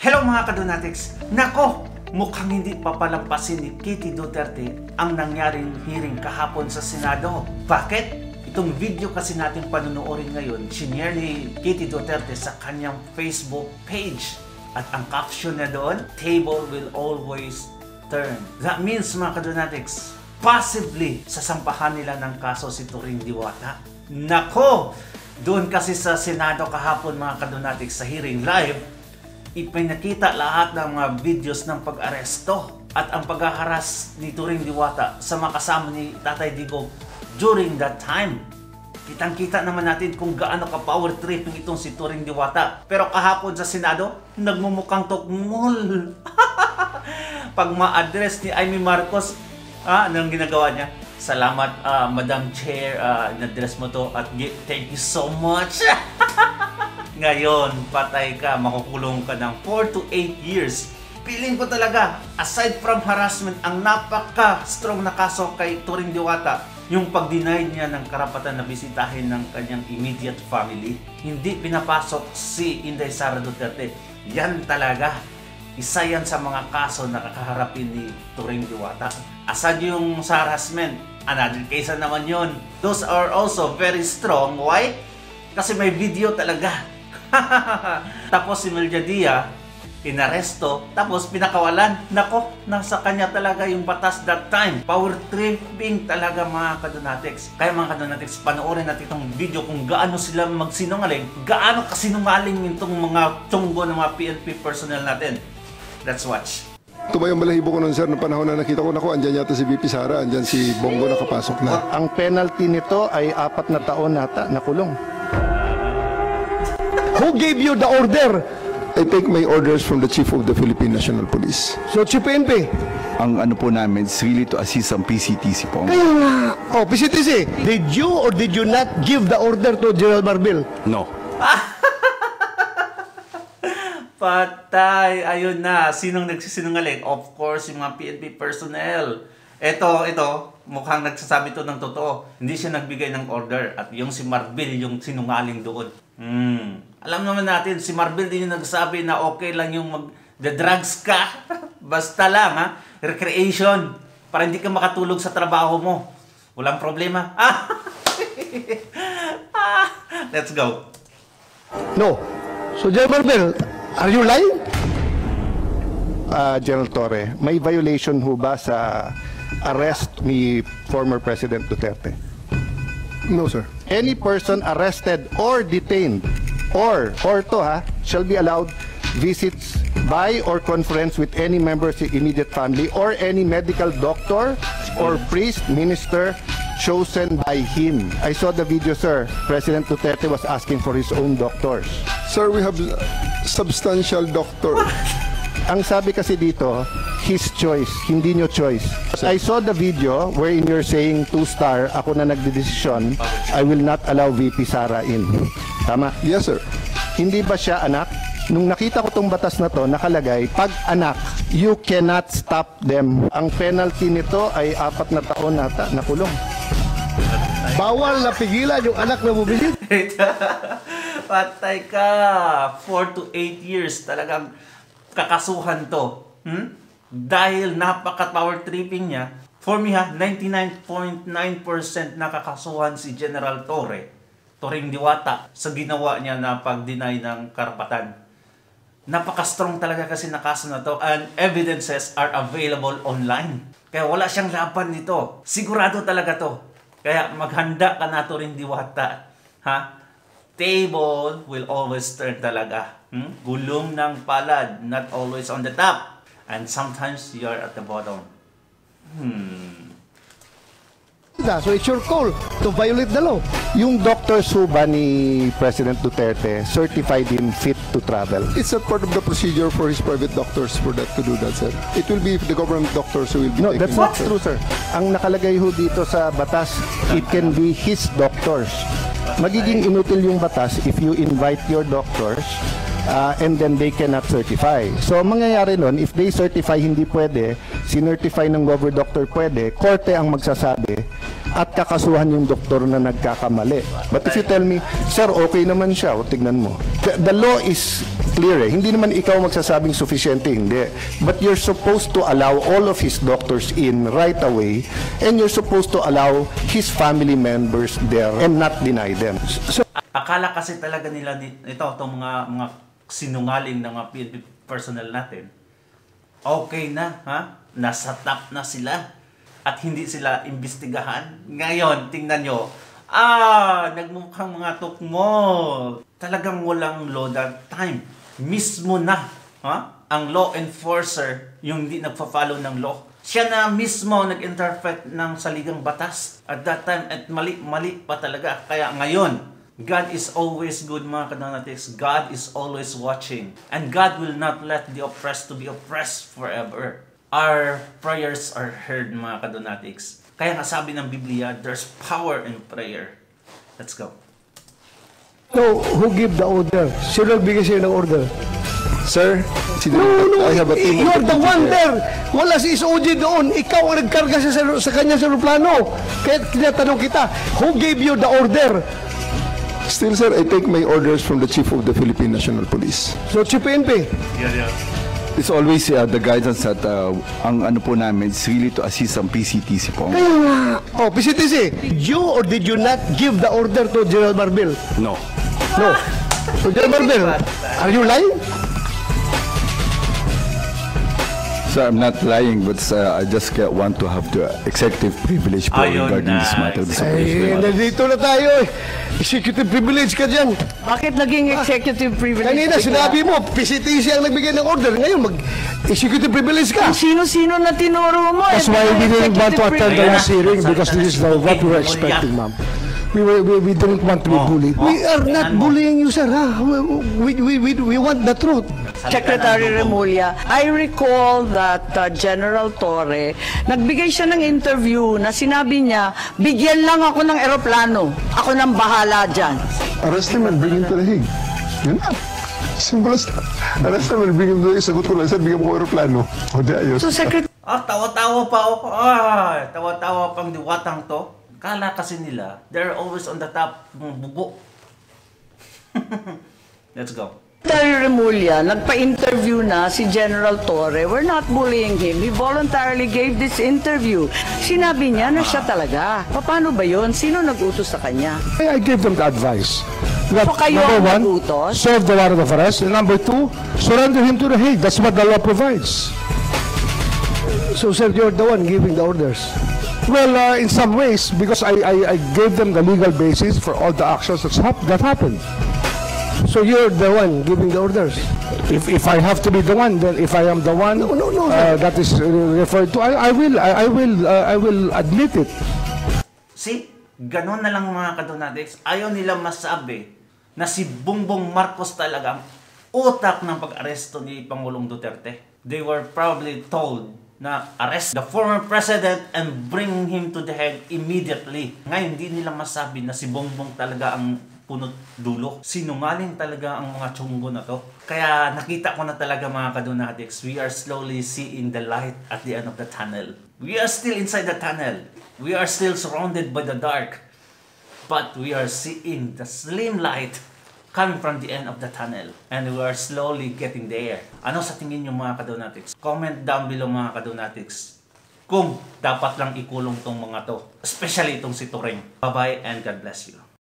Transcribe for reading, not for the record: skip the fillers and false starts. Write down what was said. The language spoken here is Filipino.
Hello mga kadonatics! Nako! Mukhang hindi papalampasin ni Kitty Duterte ang nangyaring hearing kahapon sa Senado. Bakit? Itong video kasi natin panunuorin ngayon, shinare ni Kitty Duterte sa kanyang Facebook page. At ang caption na doon, "Table will always turn." That means mga kadonatics, possibly sasampahan nila ng kaso si Turing Diwata. Nako! Doon kasi sa Senado kahapon mga kadonatics sa hearing live, ipinakita lahat ng mga videos ng pag-aresto at ang paghaharas ni Turing Diwata sa mga kasama ni Tatay Digong during that time. Kitang-kita naman natin kung gaano ka-power tripping itong si Turing Diwata. Pero kahapon sa Senado, nagmumukhang tokmol. Pag ma-address ni Amy Marcos, anong ginagawa niya? Salamat, Madam Chair, in-address mo to at thank you so much. Ngayon, patay ka, makukulong ka ng 4 to 8 years. Feeling ko talaga, aside from harassment, ang napaka-strong na kaso kay Turing Diwata, yung pag-deny niya ng karapatan na bisitahin ng kanyang immediate family. Hindi pinapasok si Inday Sara Duterte. Yan talaga. Isa yan sa mga kaso na kakaharapin ni Turing Diwata. Aside yung sa harassment, another case naman yun. Those are also very strong. Why? Kasi may video talaga. Tapos si Meljadia, inaresto, tapos pinakawalan. Nako, nasa kanya talaga yung batas that time. Power tripping talaga mga kadonatics. Kaya mga kadonatics, panoorin natin itong video kung gaano sila magsinungaling, gaano kasinungaling itong mga tunggo ng mga PNP personnel natin. Let's watch. Tumayong balahibo ko nun sir, noong panahon na nakita ko, andyan yata si VP Sara, andyan si Bongo nakapasok na. Ang penalty nito ay 4 na taon nata na kulong. Who gave you the order? I take my orders from the Chief of the Philippine National Police. So, Chief PNP? Ang ano po namin is really to assist ang PCTC po. Kaya nga. Oh, PCTC, did you or did you not give the order to General Marbil? No. Patay! Ayun na. Sinong nagsisinungaling? Of course, yung mga PNP personnel. Ito, mukhang nagsasabi to ng totoo. Hindi siya nagbigay ng order. At yung si Marbil, yung sinungaling doon. Alam naman natin, si Marbil din yung nagsabi na okay lang yung mag-drugs ka. Basta lang, recreation. Para hindi ka makatulog sa trabaho mo. Walang problema. Let's go. No. So, General Marbil, are you lying? General Torre, may violation ho ba sa arrest ni former President Duterte? No sir. Any person arrested or detained or shall be allowed visits by or conference with any member of the immediate family or any medical doctor or priest, minister chosen by him. I saw the video, sir. President Duterte was asking for his own doctors. Sir, we have substantial doctor. Ang sabi kasi dito, his choice, hindi nyo choice. I saw the video wherein you're saying 2-star, ako na nagdedesisyon, I will not allow VP Sara in. Tama? Yes, sir. Hindi ba siya anak? Nung nakita ko tong batas na to, nakalagay, pag anak, you cannot stop them. Ang penalty nito ay 4 na taon nata na kulong. Bawal na pigilan yung anak na bubisit. Patay ka. 4 to 8 years talagang kakasuhan to. Dahil napaka-power tripping niya. For me 99.9% nakakasuhan si General Turing Diwata sa ginawa niya na pag-deny ng karapatan. Napaka-strong talaga kasi na kaso na to and evidences are available online. Kaya wala siyang laban nito. Sigurado talaga to. Kaya maghanda ka na Turing Diwata. Table will always turn talaga. Gulong ng palad, not always on the top. And sometimes you are at the bottom. So it's your call to violate the law. Yung doctors ho ba ni President Duterte certified him fit to travel? It's not part of the procedure for his private doctors for that to do that, sir. It will be the government doctors who will be taking that's not true, sir. Ang nakalagay ho dito sa batas, it can be his doctors. Magiging inutil yung batas if you invite your doctors and then they cannot certify. So, mangyayari nun, if they certify hindi pwede, sinertify ng government doctor pwede, korte ang magsasabi at kakasuhan yung doktor na nagkakamali. But if you tell me, sir, okay naman siya, o tignan mo. The law is clear eh. Hindi naman ikaw magsasabing sufficiente, hindi. But you're supposed to allow all of his doctors in right away, and you're supposed to allow his family members there and not deny them. So, Akala kasi talaga nila itong mga sinungaling ng mga PNP personnel natin, okay na, ha? Nasa top na sila at hindi sila imbestigahan. Ngayon, tingnan nyo, nagmukhang mga tukmo. Talagang walang law that time. Mismo na, ha? Ang law enforcer, yung hindi nagpa-follow ng law, siya na mismo nag-interpret ng saligang batas. At that time, at mali pa talaga. Kaya ngayon, God is always good, mga kadonatics. God is always watching. And God will not let the oppressed to be oppressed forever. Our prayers are heard, mga kadonatics. Kaya nga sabi ng Biblia, there's power in prayer. Let's go. So, who give the order? Sino nagbigay sa'yo ng order? Sir, I have a team. You're the one there. Wala si SOG doon. Ikaw ang nagkarga sa kanya sa aeroplano. Kaya tinatanong kita, who gave you the order? Still, sir, I take my orders from the Chief of the Philippine National Police. So, Chief PNP. It's always the guidance that ang ano po namin is really to assist ang PCTC po. Kaya nga. Oh, PCTC, did you or did you not give the order to General Marbil? No. No. So, General Marbil, are you lying? So I'm not lying, but I just want to have the executive privilege po Ayun regarding na. this matter. This Ay, operation. nandito na tayo eh. Executive privilege ka dyan. Bakit naging executive privilege? Kanina, sinabi mo, PCTC ang nagbigay ng order. Ngayon, mag-executive privilege ka. Sino-sino na tinuro mo? That's why we didn't want to attend the last hearing Privilege. because this is what we were expecting, ma'am. We didn't want to be bullied. We are not bullying you, sir. Ha? We want the truth. Secretary Remulla, I recall that General Torre, nagbigay siya ng interview na sinabi niya, bigyan lang ako ng eroplano. Ako nang bahala dyan. Arrest him and bring him to the Hague. Yun na. Simple as that. Arrest him and bring him to the Hague. Sagot ko lang, sir, bigyan mo ko aeroplano. O di ayos. So, Secretary, Tawa-tawa pa ako. Tawa-tawa pang diwatang to. Kala kasi nila, they're always on the top ng bugo. Let's go. Remulla, nagpa-interview na si General Torre. We're not bullying him. He voluntarily gave this interview. Sinabi niya na siya talaga. Paano ba yun? Sino nag-utos sa kanya? I gave them the advice. That, So kayo number ang one, nagutos? serve the warrant of arrest. And number two, surrender him to the Hague. That's what the law provides. So, sir, you're the one giving the orders. Well, in some ways, because I gave them the legal basis for all the actions that happened. So you're the one giving the orders. If I have to be the one, then if I am the one that is referred to, I will admit it. See? Ganon na lang mga kadonatics. Ayaw nilang masabi na si Bongbong Marcos talaga ang utak ng pag-aresto ni Pangulong Duterte. They were probably told na arrest the former president and bring him to the Hague immediately. Ngayon, hindi nila masabi na si Bongbong talaga ang punot dulo. Sinungaling talaga ang mga tiyunggo na to. Kaya nakita ko na talaga mga kadonatics, we are slowly seeing the light at the end of the tunnel. We are still inside the tunnel. We are still surrounded by the dark. But we are seeing the slim light coming from the end of the tunnel. And we are slowly getting there. Ano sa tingin nyo mga kadonatics? Comment down below mga kadonatics kung dapat lang ikulong tong mga to. Especially itong si Turing. Bye-bye and God bless you.